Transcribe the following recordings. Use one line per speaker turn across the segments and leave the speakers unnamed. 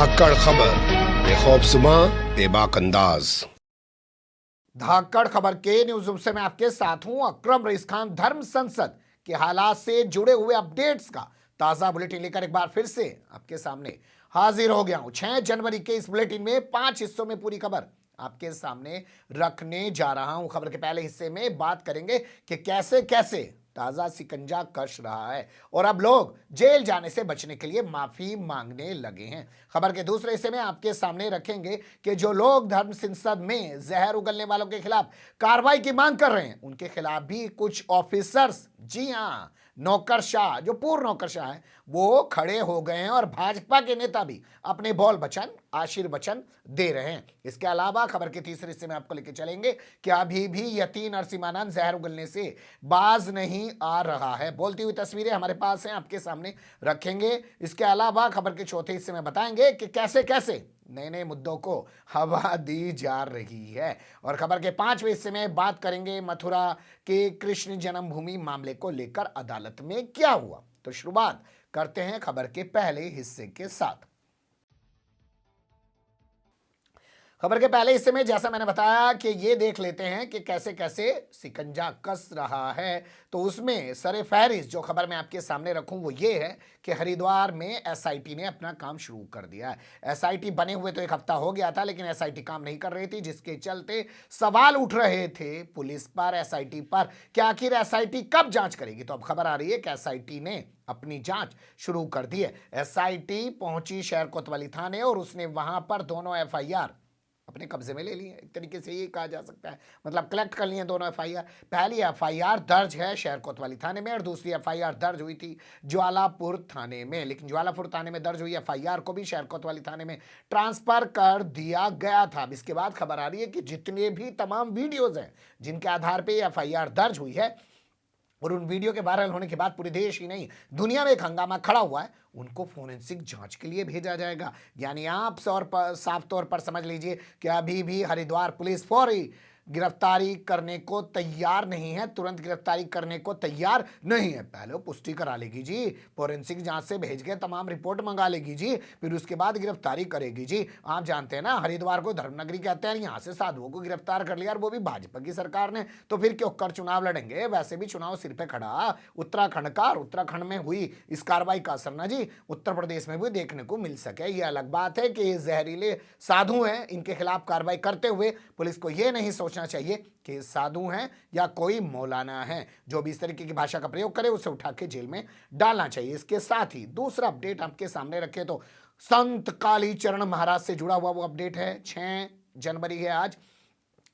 धाकड़ खबर, बेखौफजुमा बेबाक अंदाज।
धाकड़ खबर के न्यूज रूम से मैं आपके साथ हूं अकरम रईस खान। धर्म संसद के हालात से जुड़े हुए अपडेट्स का ताजा बुलेटिन लेकर एक बार फिर से आपके सामने हाजिर हो गया हूं। 6 जनवरी के इस बुलेटिन में 5 हिस्सों में पूरी खबर आपके सामने रखने जा रहा हूं। खबर के पहले हिस्से में बात करेंगे कि कैसे कैसे ताजा सिकंजा कस रहा है और अब लोग जेल जाने से बचने के लिए माफी मांगने लगे हैं। खबर के दूसरे हिस्से में आपके सामने रखेंगे कि जो लोग धर्म संसद में जहर उगलने वालों के खिलाफ कार्रवाई की मांग कर रहे हैं, उनके खिलाफ भी कुछ ऑफिसर्स, जी हां, नौकरशाह, जो पूर्व नौकरशाह हैं, वो खड़े हो गए हैं और भाजपा के नेता भी अपने बोल वचन, आशीर्वचन दे रहे हैं। इसके अलावा खबर के तीसरे हिस्से में आपको लेकर चलेंगे कि अभी भी यति नरसिम्हानंद जहर उगलने से बाज नहीं आ रहा है। बोलती हुई तस्वीरें हमारे पास हैं, आपके सामने रखेंगे। इसके अलावा खबर के चौथे हिस्से में बताएंगे कि कैसे कैसे नए नए मुद्दों को हवा दी जा रही है। और खबर के 5वें हिस्से में बात करेंगे मथुरा के कृष्ण जन्मभूमि मामले को लेकर अदालत में क्या हुआ। तो शुरुआत करते हैं खबर के पहले हिस्से के साथ। खबर के पहले हिस्से में जैसा मैंने बताया कि ये देख लेते हैं कि कैसे कैसे सिकंजा कस रहा है। तो उसमें सरे फहरिस्त जो खबर मैं आपके सामने रखूं वो ये है कि हरिद्वार में एसआईटी ने अपना काम शुरू कर दिया है। एसआईटी बने हुए तो एक हफ्ता हो गया था, लेकिन एसआईटी काम नहीं कर रही थी, जिसके चलते सवाल उठ रहे थे पुलिस पर, एसआईटी पर कि आखिर एसआईटी कब जांच करेगी। तो अब खबर आ रही है कि एसआईटी ने अपनी जांच शुरू कर दी है। एसआईटी पहुंची शहर कोतवाली थाने और उसने वहां पर दोनों एफआईआर अपने कब्जे में ले लिए। एक तरीके से ये कहा जा सकता है, मतलब कलेक्ट कर लिए दोनों एफआईआर। पहली एफआईआर दर्ज है शहर कोतवाली थाने में और दूसरी एफआईआर दर्ज हुई थी ज्वालापुर थाने में। लेकिन ज्वालापुर थाने में दर्ज हुई एफआईआर को भी शहर कोतवाली थाने में ट्रांसफर कर दिया गया था। अब इसके बाद खबर आ रही है कि जितने भी तमाम वीडियोज हैं जिनके आधार पर एफआईआर दर्ज हुई है और उन वीडियो के वायरल होने के बाद पूरे देश ही नहीं दुनिया में एक हंगामा खड़ा हुआ है, उनको फोरेंसिक जांच के लिए भेजा जाएगा। यानी आप साफ तौर पर समझ लीजिए कि अभी भी हरिद्वार पुलिस फौरी गिरफ्तारी करने को तैयार नहीं है, तुरंत गिरफ्तारी करने को तैयार नहीं है। पहले वो पुष्टि करा लेगी जी, फोरेंसिक जांच से भेज के तमाम रिपोर्ट मंगा लेगी जी, फिर उसके बाद गिरफ्तारी करेगी जी। आप जानते हैं ना, हरिद्वार को धर्मनगरी कहते हैं, यहाँ से साधुओं को गिरफ्तार कर लिया और वो भी भाजपा की सरकार ने, तो फिर क्यों कर चुनाव लड़ेंगे। वैसे भी चुनाव सिर पे खड़ा उत्तराखंड का, और उत्तराखंड में हुई इस कार्रवाई का असर ना जी उत्तर प्रदेश में भी देखने को मिल सके। ये अलग बात है कि ये जहरीले साधु हैं, इनके खिलाफ कार्रवाई करते हुए पुलिस को ये नहीं सोचना चाहिए कि साधु हैं या कोई मौलाना है। जो भी इस तरीके की भाषा का प्रयोग करे उसे उठा के जेल में डालना चाहिए। इसके साथ ही दूसरा अपडेट आपके सामने रखे तो संत कालीचरण महाराज से जुड़ा हुआ वो अपडेट है। 6 जनवरी है आज,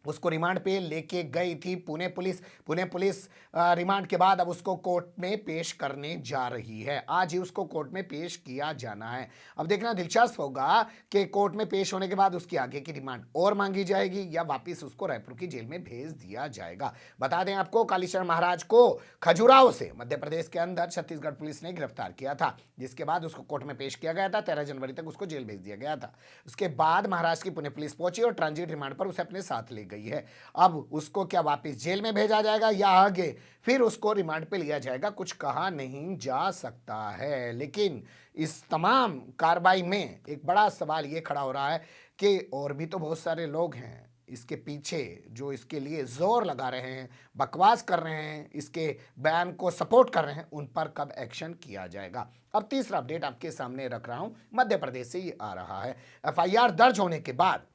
उसको रिमांड पे लेके गई थी Pune police. Pune police remand के बाद अब उसको कोर्ट में पेश करने जा रही है। आज ही उसको कोर्ट में पेश किया जाना है। अब देखना दिलचस्प होगा कि कोर्ट में पेश होने के बाद उसकी आगे की रिमांड और मांगी जाएगी या वापिस उसको रायपुर की जेल में भेज दिया जाएगा। बता दें आपको, कालीचरण महाराज को खजुराहो से मध्य प्रदेश के अंदर छत्तीसगढ़ पुलिस ने गिरफ्तार किया था, जिसके बाद उसको कोर्ट में पेश किया गया था। 13 जनवरी तक उसको जेल भेज दिया गया था। उसके बाद महाराष्ट्र की पुणे पुलिस पहुंची और ट्रांजिट रिमांड पर उसे अपने साथ ले गई है। अब उसको क्या वापस जेल में भेजा जाएगा या आगे फिर उसको रिमांड पे लिया जाएगा, कुछ कहा नहीं जा सकता है। लेकिन इस तमाम कार्रवाई में एक बड़ा सवाल ये खड़ा हो रहा है कि और भी तो बहुत सारे लोग हैं इसके पीछे जो इसके लिए जोर लगा रहे हैं, बकवास कर रहे हैं, इसके बयान को सपोर्ट कर रहे हैं, उन पर कब एक्शन किया जाएगा। अब तीसरा अपडेट आपके सामने रख रहा हूं, मध्य प्रदेश से ये आ रहा है। एफआईआर दर्ज होने के बाद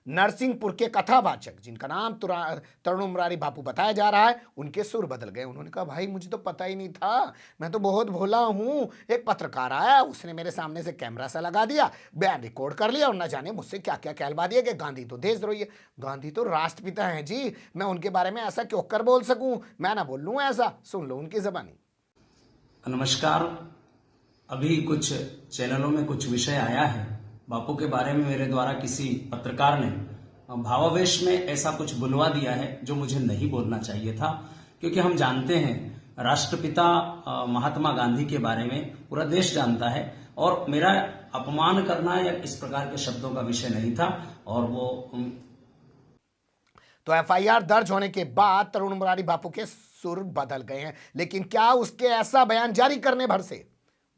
नरसिंहपुर के कथावाचक, जिनका नाम तरुण मुरारी बापू बताया जा रहा है, उनके सुर बदल गए। उन्होंने कहा, भाई मुझे तो पता ही नहीं था, मैं तो बहुत भोला हूं। एक पत्रकार आया, उसने मेरे सामने से कैमरा सा लगा दिया, बयान रिकॉर्ड कर लिया और न जाने मुझसे क्या क्या कहलवा दिया कि गांधी तो देशद्रोही है। गांधी तो राष्ट्रपिता हैं जी, मैं उनके बारे में ऐसा क्यों कर बोल सकूं? मैं ना बोल लूं ऐसा, सुन लो उनकी जबानी।
नमस्कार। अभी कुछ चैनलों में कुछ विषय आया है, बापू के बारे में मेरे द्वारा किसी पत्रकार ने भावावेश में ऐसा कुछ बुलवा दिया है जो मुझे नहीं बोलना चाहिए था, क्योंकि हम जानते हैं राष्ट्रपिता महात्मा गांधी के बारे में पूरा देश जानता है और मेरा अपमान करना या इस प्रकार के शब्दों का विषय नहीं था। और वो
तो एफआईआर दर्ज होने के बाद तरुण मुरारी बापू के सुर बदल गए हैं, लेकिन क्या उसके ऐसा बयान जारी करने भर से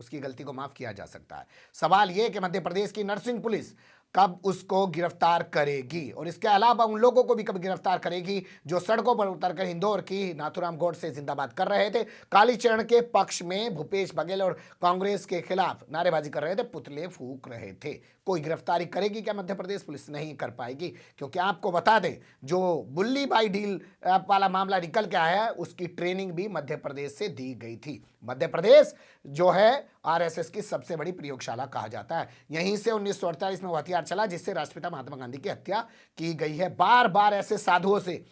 उसकी गलती को माफ किया जा सकता है। सवाल यह कि मध्य प्रदेश की नर्सिंग पुलिस कब उसको गिरफ्तार करेगी और इसके अलावा उन लोगों को भी कब गिरफ्तार करेगी जो सड़कों पर उतरकर इंदौर की नाथूराम गोडसे जिंदाबाद कर रहे थे, कालीचरण के पक्ष में भूपेश बघेल और कांग्रेस के खिलाफ नारेबाजी कर रहे थे, पुतले फूंक रहे थे। कोई गिरफ्तारी करेगी क्या मध्य प्रदेश पुलिस? नहीं कर पाएगी, क्योंकि आपको बता दें जो बुल्ली बाई डील वाला मामला निकल के आया है उसकी ट्रेनिंग भी मध्य प्रदेश से दी गई थी। मध्य प्रदेश जो है आरएसएस की सबसे बड़ी प्रयोगशाला कहा जाता है। यहीं से 1948 में वो हथियार चला जिससे राष्ट्रपिता महात्मा गांधी की हत्या की गई है। बार बार ऐसे साधुओं से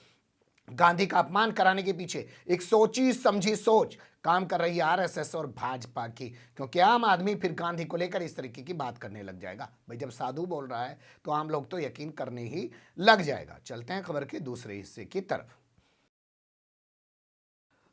गांधी का अपमान कराने के पीछे एक सोची समझी सोच काम कर रही है आरएसएस और भाजपा की, क्योंकि आम आदमी फिर गांधी को लेकर इस तरीके की बात करने लग जाएगा। भाई जब साधु बोल रहा है तो आम लोग तो यकीन करने ही लग जाएगा। चलते हैं खबर के दूसरे हिस्से की तरफ।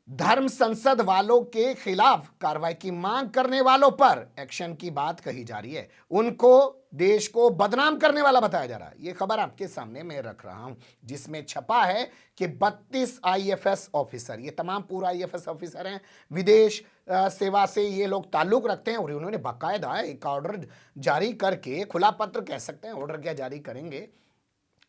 धर्म संसद वालों के खिलाफ कार्रवाई की मांग करने वालों पर एक्शन की बात कही जा रही है। उनको देश को बदनाम करने वाला बताया जा रहा है। यह खबर आपके सामने मैं रख रहा हूं जिसमें छपा है कि 32 आईएफएस ऑफिसर, ये तमाम पूरा आईएफएस ऑफिसर हैं, विदेश सेवा से ये लोग ताल्लुक रखते हैं और उन्होंने बाकायदा एक ऑर्डर जारी करके, खुला पत्र कह सकते हैं, ऑर्डर क्या जारी करेंगे,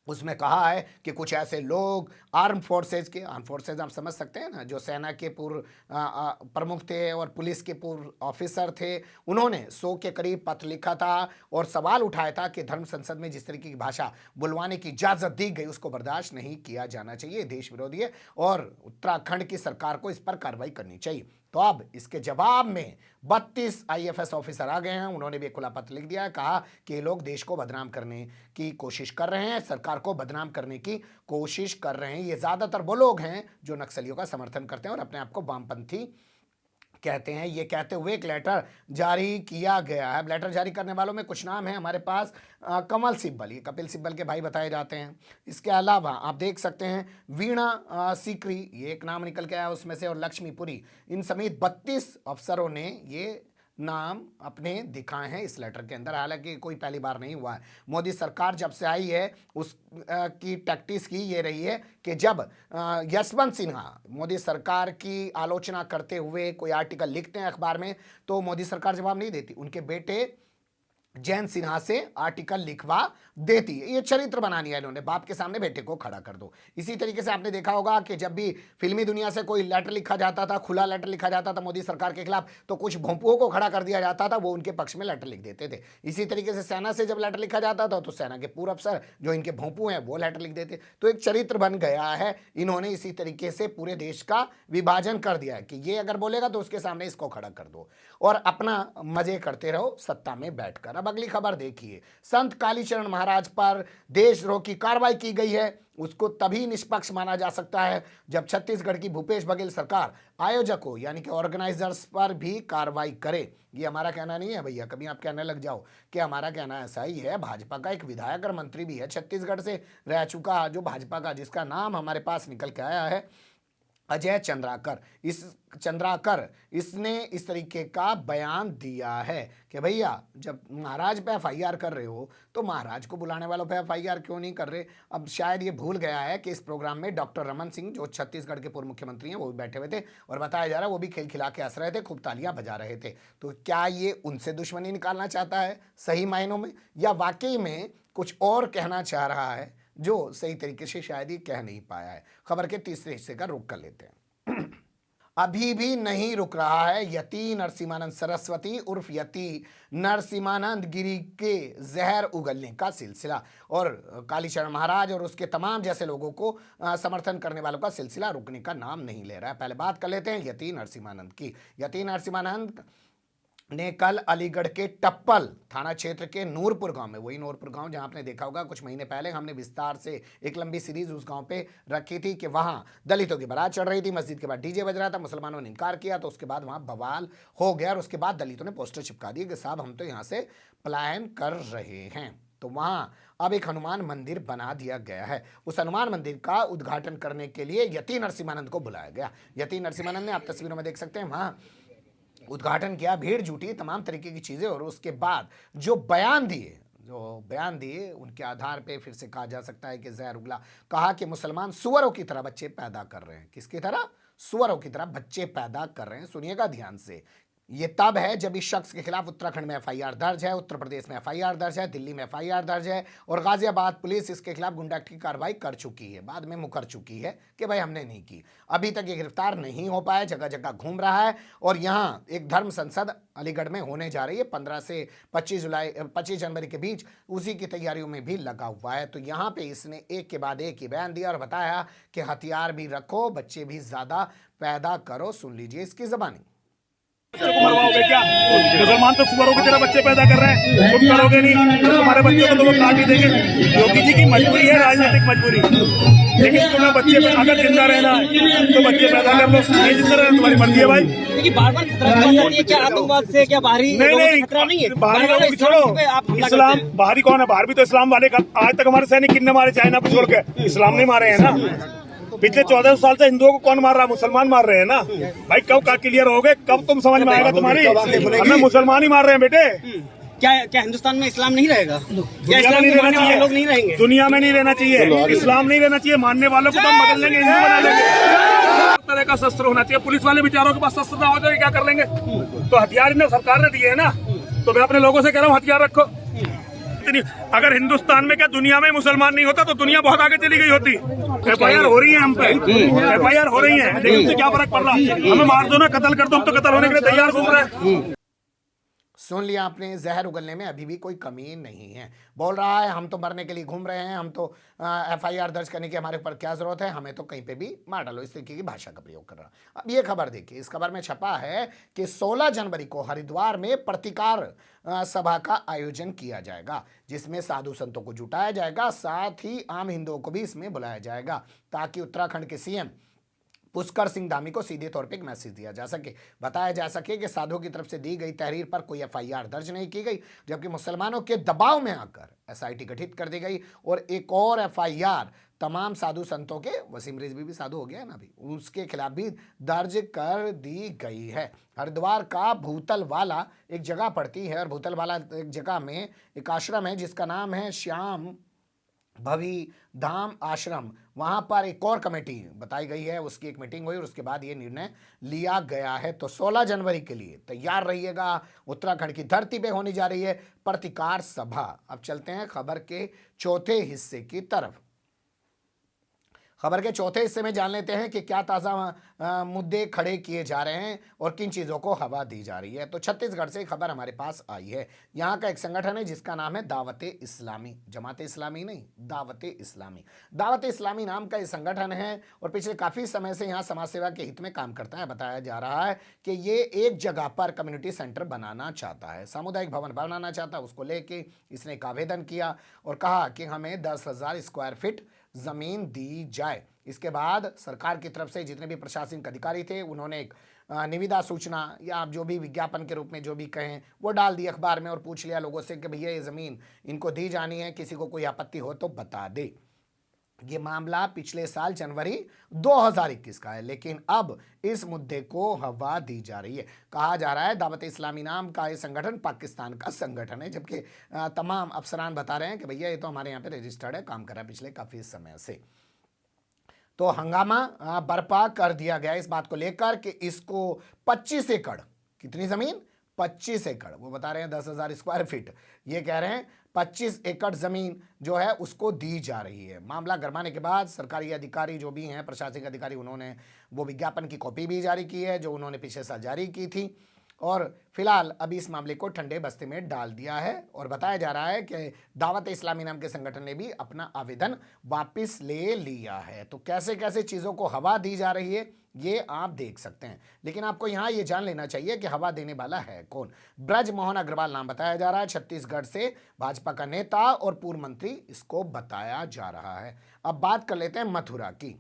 उसमें कहा है कि कुछ ऐसे लोग आर्म फोर्सेज आप समझ सकते हैं ना, जो सेना के पूर्व प्रमुख थे और पुलिस के पूर्व ऑफिसर थे, उन्होंने 100 के करीब पत्र लिखा था और सवाल उठाया था कि धर्म संसद में जिस तरीके की भाषा बुलवाने की इजाज़त दी गई उसको बर्दाश्त नहीं किया जाना चाहिए, देश विरोधी है और उत्तराखंड की सरकार को इस पर कार्रवाई करनी चाहिए। तो अब इसके जवाब में 32 आईएफएस ऑफिसर आ गए हैं। उन्होंने भी खुला पत्र लिख दिया है, कहा कि ये लोग देश को बदनाम करने की कोशिश कर रहे हैं, सरकार को बदनाम करने की कोशिश कर रहे हैं। ये ज्यादातर वो लोग हैं जो नक्सलियों का समर्थन करते हैं और अपने आप को वामपंथी कहते हैं। ये कहते हुए एक लेटर जारी किया गया है। लेटर जारी करने वालों में कुछ नाम है हमारे पास, कमल सिब्बल, ये कपिल सिब्बल के भाई बताए जाते हैं। इसके अलावा आप देख सकते हैं वीणा सीकरी, ये एक नाम निकल के आया उसमें से, और लक्ष्मीपुरी, इन समेत 32 अफसरों ने ये नाम अपने दिखाए हैं इस लेटर के अंदर। हालांकि कोई पहली बार नहीं हुआ है। मोदी सरकार जब से आई है उस की टैक्टिस की ये रही है कि जब यशवंत सिन्हा मोदी सरकार की आलोचना करते हुए कोई आर्टिकल लिखते हैं अखबार में तो मोदी सरकार जवाब नहीं देती, उनके बेटे जयंत सिन्हा से आर्टिकल लिखवा देती है। ये चरित्र बना लिया इन्होंने, बाप के सामने बेटे को खड़ा कर दो। इसी तरीके से आपने देखा होगा कि जब भी फिल्मी दुनिया से कोई लेटर लिखा जाता था, खुला लेटर लिखा जाता था मोदी सरकार के खिलाफ, तो कुछ भोंपुओं को खड़ा कर दिया जाता था, वो उनके पक्ष में लेटर लिख देते थे। इसी तरीके से सेना से जब लेटर लिखा जाता था तो सेना के पूर्व अफसर जो इनके भोंपू हैं वो लेटर लिख देते। तो एक चरित्र बन गया है। इन्होंने इसी तरीके से पूरे देश का विभाजन कर दिया है कि ये अगर बोलेगा तो उसके सामने इसको खड़ा कर दो और अपना मजे करते रहो सत्ता में बैठकर। अब अगली खबर देखिए। संत कालीचरण महाराज पर देशद्रोह की कार्रवाई की गई है। उसको तभी निष्पक्ष माना जा सकता है जब छत्तीसगढ़ की भूपेश बघेल सरकार आयोजकों यानी कि ऑर्गेनाइजर्स पर भी कार्रवाई करे। ये हमारा कहना नहीं है भैया, कभी आप कहने लग जाओ कि हमारा कहना ऐसा ही है। भाजपा का एक विधायक और मंत्री भी है, छत्तीसगढ़ से रह चुका जो भाजपा का, जिसका नाम हमारे पास निकल के आया है अजय चंद्राकर। इसने इस तरीके का बयान दिया है कि भैया जब महाराज पे एफआईआर कर रहे हो तो महाराज को बुलाने वालों पे एफआईआर क्यों नहीं कर रहे। अब शायद ये भूल गया है कि इस प्रोग्राम में डॉक्टर रमन सिंह जो छत्तीसगढ़ के पूर्व मुख्यमंत्री हैं वो भी बैठे हुए थे और बताया जा रहा है वो भी खिलखिला के हंस रहे थे, खूब तालियां बजा रहे थे। तो क्या ये उनसे दुश्मनी निकालना चाहता है सही मायनों में, या वाकई में कुछ और कहना चाह रहा है जो सही तरीके से शायद ही कह नहीं पाया है। खबर के तीसरे हिस्से का रुख कर लेते हैं। अभी भी नहीं रुक रहा है यति नरसिम्हानंद सरस्वती उर्फ यति नरसिम्हानंद गिरी के जहर उगलने का सिलसिला और कालीचरण महाराज और उसके तमाम जैसे लोगों को समर्थन करने वालों का सिलसिला रुकने का नाम नहीं ले रहा है। पहले बात कर लेते हैं यति नरसिम्हानंद की। यति नरसिम्हानंद ने कल अलीगढ़ के टप्पल थाना क्षेत्र के नूरपुर गांव में, वही नूरपुर गांव जहां आपने देखा होगा कुछ महीने पहले हमने विस्तार से एक लंबी सीरीज उस गांव पे रखी थी कि वहां दलितों की बारात चढ़ रही थी, मस्जिद के बाद डीजे बज रहा था, मुसलमानों ने इनकार किया तो उसके बाद वहां बवाल हो गया और उसके बाद दलितों ने पोस्टर चिपका दिए कि साहब हम तो यहाँ से पलायन कर रहे हैं। तो वहां अब एक हनुमान मंदिर बना दिया गया है। उस हनुमान मंदिर का उद्घाटन करने के लिए यति नरसिम्हानंद को बुलाया गया। यति नरसिम्हानंद ने आप तस्वीरों में देख सकते हैं वहां उद्घाटन किया, भीड़ जुटी, तमाम तरीके की चीजें, और उसके बाद जो बयान दिए उनके आधार पे फिर से कहा जा सकता है कि जहर उगला। कहा कि मुसलमान सुअरों की तरह बच्चे पैदा कर रहे हैं। किसकी तरह? सुअरों की तरह बच्चे पैदा कर रहे हैं। सुनिएगा ध्यान से। ये तब है जब इस शख्स के खिलाफ उत्तराखंड में एफआईआर दर्ज है, उत्तर प्रदेश में एफआईआर दर्ज है, दिल्ली में एफआईआर दर्ज है और गाजियाबाद पुलिस इसके खिलाफ गुंडागर्दी की कार्रवाई कर चुकी है, बाद में मुकर चुकी है कि भाई हमने नहीं की। अभी तक ये गिरफ्तार नहीं हो पाया, जगह जगह घूम रहा है और यहाँ एक धर्म संसद अलीगढ़ में होने जा रही है 15 से 25 जनवरी के बीच, उसी की तैयारियों में भी लगा हुआ है। तो यहाँ पे इसने एक के बाद एक ही बयान दिया और बताया कि हथियार भी रखो, बच्चे भी ज्यादा पैदा करो। सुन लीजिए इसकी जबानी।
मरवाओगे क्या? मुसलमान तो सुअरों की तरह बच्चे पैदा कर रहे हैं, तुम करोगे नहीं तो तुम्हारे बच्चों को तो वो काट ही देंगे। योगी जी की मजबूरी है, राजनीतिक मजबूरी, लेकिन तुम्हें बच्चे अगर जिंदा रहना है तो बच्चे पैदा कर लो, नहीं जिंदा रहना तुम्हारी मर्जी है भाई।
देखिए बार-बार खतरा है, ये क्या आतंकवाद से, क्या बाहरी खतरा नहीं है?
बाहरी लोगों को छोड़ो, इस्लाम बाहरी कौन है? बाहर भी तो इस्लाम वाले आज तक हमारे सैनिक कितने मारे चाइना को छोड़ के, इस्लाम नहीं मारे हैं ना। पिछले 14 साल से हिंदुओं को कौन मार रहा है? मुसलमान मार रहे हैं ना भाई। कब का क्लियर हो गए, कब तुम समझ में आएगा तुम्हारी? हमें मुसलमान ही मार रहे हैं बेटे।
क्या हिंदुस्तान में इस्लाम नहीं रहेगा?
दुनिया में नहीं रहना चाहिए,
लोग नहीं रहेंगे,
दुनिया में नहीं रहना चाहिए, इस्लाम नहीं रहना चाहिए। मानने वालों को तो हम बदल लेंगे, हिंदू बना लेंगे। तरह का शस्त्र होना चाहिए, पुलिस वाले बेचारों के पास शस्त्र ना हो तो क्या कर लेंगे? तो हथियार इन्हें सरकार ने दिए है ना, तो मैं अपने लोगों से कह रहा हूँ हथियार रखो। अगर हिंदुस्तान में क्या दुनिया में मुसलमान नहीं होता तो दुनिया बहुत आगे चली गई होती। एफआईआर हो रही है हम पे, एफआईआर हो रही है, लेकिन उससे क्या फर्क पड़ रहा है? हमें मार दो ना, कत्ल कर दो, हम तो कत्ल होने के लिए तैयार घूम रहे हैं।
सुन लिया आपने, जहर उगलने में अभी भी कोई कमी नहीं है। बोल रहा है हम तो मरने के लिए घूम रहे हैं, हम तो एफआईआर दर्ज करने की हमारे ऊपर क्या जरूरत है, हमें तो कहीं पे भी मार डालो, इस तरीके की भाषा का प्रयोग कर रहा। अब ये खबर देखिए, इस खबर में छपा है कि 16 जनवरी को हरिद्वार में प्रतिकार सभा का आयोजन किया जाएगा, जिसमें साधु संतों को जुटाया जाएगा, साथ ही आम हिंदुओं को भी इसमें बुलाया जाएगा, ताकि उत्तराखंड के सीएम पुष्कर सिंह धामी को सीधे तौर पे एक मैसेज दिया जा सके, बताया जा सके कि साधुओं की तरफ से दी गई तहरीर पर कोई एफआईआर दर्ज नहीं की गई, जबकि मुसलमानों के दबाव में आकर एसआईटी गठित कर दी गई और एक और एफआईआर तमाम साधु संतों के, वसीम रिजवी भी साधु हो गया है ना अभी, उसके खिलाफ भी दर्ज कर दी गई है। हरिद्वार का भूतल वाला एक जगह पड़ती है और भूतल वाला एक जगह में एक आश्रम है जिसका नाम है श्याम भवी धाम आश्रम। वहां पर एक और कमेटी बताई गई है, उसकी एक मीटिंग हुई और उसके बाद ये निर्णय लिया गया है। तो 16 जनवरी के लिए तैयार रहिएगा, उत्तराखंड की धरती पे होने जा रही है प्रतिकार सभा। अब चलते हैं खबर के चौथे हिस्से की तरफ। खबर के चौथे हिस्से में जान लेते हैं कि क्या ताज़ा मुद्दे खड़े किए जा रहे हैं और किन चीज़ों को हवा दी जा रही है। तो छत्तीसगढ़ से खबर हमारे पास आई है। यहाँ का एक संगठन है जिसका नाम है दावते इस्लामी, जमाते इस्लामी नहीं, दावते इस्लामी। दावते इस्लामी नाम का ये संगठन है और पिछले काफ़ी समय से यहाँ समाज सेवा के हित में काम करता है। बताया जा रहा है कि ये एक जगह पर कम्युनिटी सेंटर बनाना चाहता है, सामुदायिक भवन बनाना चाहता है। उसको लेके इसने एक आवेदन किया और कहा कि हमें 10,000 स्क्वायर फीट जमीन दी जाए। इसके बाद सरकार की तरफ से जितने भी प्रशासनिक अधिकारी थे उन्होंने एक निविदा सूचना या आप जो भी विज्ञापन के रूप में जो भी कहें वो डाल दी अखबार में और पूछ लिया लोगों से कि भैया ये ज़मीन इनको दी जानी है, किसी को कोई आपत्ति हो तो बता दे। ये मामला पिछले साल जनवरी 2021 का है, लेकिन अब इस मुद्दे को हवा दी जा रही है। कहा जा रहा है दावत इस्लामी नाम का ये संगठन पाकिस्तान का संगठन है, जबकि तमाम अफसरान बता रहे हैं कि भैया ये तो हमारे यहाँ पे रजिस्टर्ड है, काम कर रहा है पिछले काफ़ी समय से। तो हंगामा बर्पा कर दिया गया इस बात को लेकर कि इसको 25 एकड़, कितनी ज़मीन? 25 एकड़, वो बता रहे हैं 10,000 स्क्वायर फीट, ये कह रहे हैं 25 एकड़ ज़मीन जो है उसको दी जा रही है। मामला गरमाने के बाद सरकारी अधिकारी जो भी हैं, प्रशासनिक अधिकारी, उन्होंने वो विज्ञापन की कॉपी भी जारी की है जो उन्होंने पिछले साल जारी की थी और फिलहाल अभी इस मामले को ठंडे बस्ते में डाल दिया है और बताया जा रहा है कि दावत इस्लामी नाम के संगठन ने भी अपना आवेदन वापस ले लिया है। तो कैसे कैसे चीज़ों को हवा दी जा रही है ये आप देख सकते हैं, लेकिन आपको यहाँ ये जान लेना चाहिए कि हवा देने वाला है कौन। ब्रज मोहन अग्रवाल नाम बताया जा रहा है, छत्तीसगढ़ से भाजपा का नेता और पूर्व मंत्री इसको बताया जा रहा है। अब बात कर लेते हैं मथुरा की।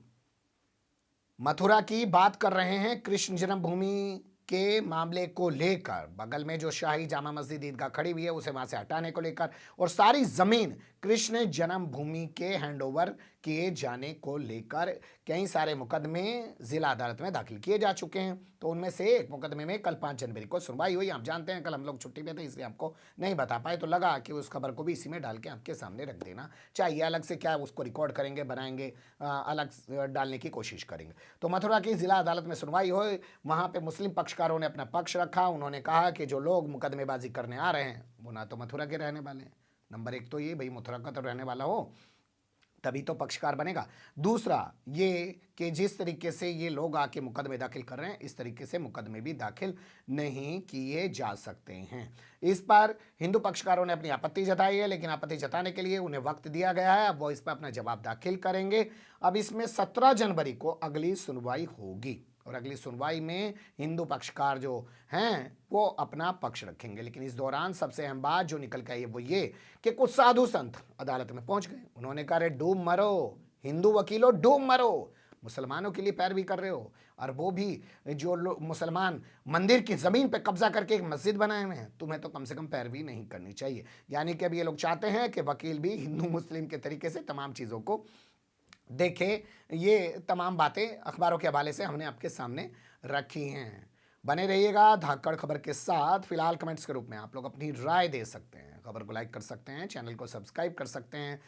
मथुरा की बात कर रहे हैं कृष्ण जन्मभूमि के मामले को लेकर। बगल में जो शाही जामा मस्जिद ईदगाह खड़ी हुई है उसे वहां से हटाने को लेकर और सारी जमीन कृष्ण जन्मभूमि के हैंडओवर किए जाने को लेकर कई सारे मुकदमे जिला अदालत में दाखिल किए जा चुके हैं। तो उनमें से एक मुकदमे में कल 5 जनवरी को सुनवाई हुई। आप जानते हैं कल हम लोग छुट्टी पे थे इसलिए आपको नहीं बता पाए, तो लगा कि उस खबर को भी इसी में डाल के आपके सामने रख देना चाहिए। अलग से क्या उसको रिकॉर्ड करेंगे, बनाएंगे, अलग डालने की कोशिश करेंगे। तो मथुरा की जिला अदालत में सुनवाई हुई। वहाँ पे मुस्लिम पक्षकारों ने अपना पक्ष रखा। उन्होंने कहा कि जो लोग मुकदमेबाजी करने आ रहे हैं वो ना तो मथुरा के रहने वाले हैं। नंबर एक तो ये, भाई मथुरा का तो रहने वाला हो तभी तो पक्षकार बनेगा। दूसरा ये कि जिस तरीके से ये लोग आके मुकदमे दाखिल कर रहे हैं इस तरीके से मुकदमे भी दाखिल नहीं किए जा सकते हैं। इस पर हिंदू पक्षकारों ने अपनी आपत्ति जताई है, लेकिन आपत्ति जताने के लिए उन्हें वक्त दिया गया है। अब वो इस पर अपना जवाब दाखिल करेंगे। अब इसमें 17 जनवरी को अगली सुनवाई होगी और अगली सुनवाई में हिंदू पक्षकार जो हैं वो अपना पक्ष रखेंगे। लेकिन इस दौरान सबसे अहम बात जो निकल के आई है वो ये कि कुछ साधु संत अदालत में पहुंच गए। उन्होंने कहा रे डूब मरो, हिंदू वकीलों डूब मरो, मुसलमानों के लिए पैरवी कर रहे हो और वो भी जो मुसलमान मंदिर की ज़मीन पे कब्जा करके एक मस्जिद बनाए हुए हैं, तुम्हें तो कम से कम पैरवी नहीं करनी चाहिए। यानी कि अब ये लोग चाहते हैं कि वकील भी हिंदू मुस्लिम के तरीके से तमाम चीज़ों को देखे। ये तमाम बातें अखबारों के हवाले से हमने आपके सामने रखी हैं। बने रहिएगा धाकड़ खबर के साथ। फिलहाल कमेंट्स के रूप में आप लोग अपनी राय दे सकते हैं, खबर को लाइक कर सकते हैं, चैनल को सब्सक्राइब कर सकते हैं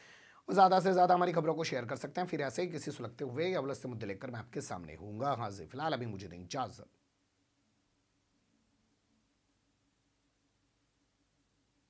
और ज़्यादा से ज़्यादा हमारी खबरों को शेयर कर सकते हैं। फिर ऐसे ही किसी सुलगते हुए या उलझते मुद्दे लेकर मैं आपके सामने हूँगा हाजिर। फिलहाल अभी मुझे दें इजाज़त।